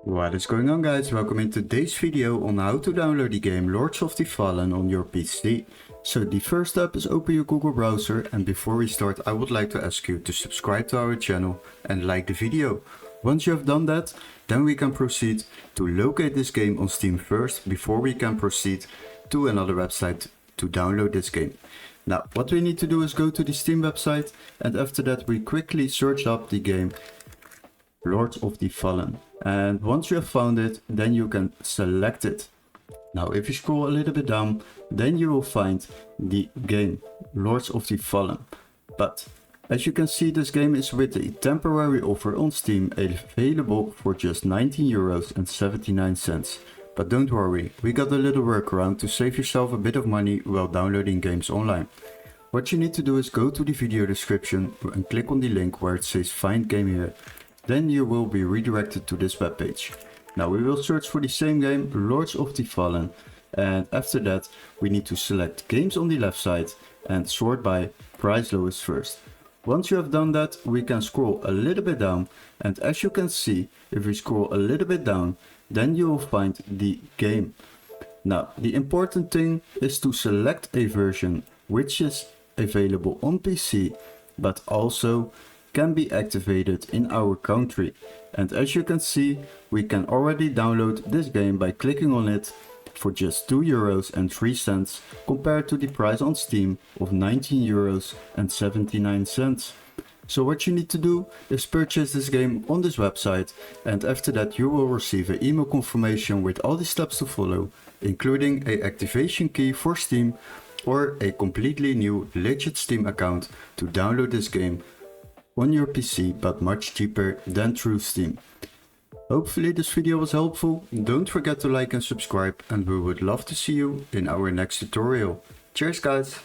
What is going on, guys? Welcome in today's video on how to download the game Lords of the Fallen on your PC. So the first step is open your Google browser, and before we start I would like to ask you to subscribe to our channel and like the video. Once you have done that, then we can proceed to locate this game on Steam first before we can proceed to another website to download this game. Now what we need to do is go to the Steam website, and after that we quickly search up the game Lords of the Fallen. And once you have found it, then you can select it. Now if you scroll a little bit down, then you will find the game Lords of the Fallen. But as you can see, this game is with a temporary offer on Steam, available for just €19.79. But don't worry, we got a little workaround to save yourself a bit of money while downloading games online. What you need to do is go to the video description and click on the link where it says find game here. Then you will be redirected to this webpage. Now we will search for the same game, Lords of the Fallen, and after that we need to select games on the left side and sort by price lowest first. Once you have done that, we can scroll a little bit down, and as you can see, if we scroll a little bit down, then you will find the game. Now the important thing is to select a version which is available on PC but also can be activated in our country. And as you can see, we can already download this game by clicking on it for just €2.03 compared to the price on Steam of €19.79. So what you need to do is purchase this game on this website, and after that you will receive an email confirmation with all the steps to follow, including a activation key for Steam or a completely new legit Steam account to download this game on your PC, but much cheaper than through Steam. Hopefully this video was helpful. Don't forget to like and subscribe, and we would love to see you in our next tutorial. Cheers guys!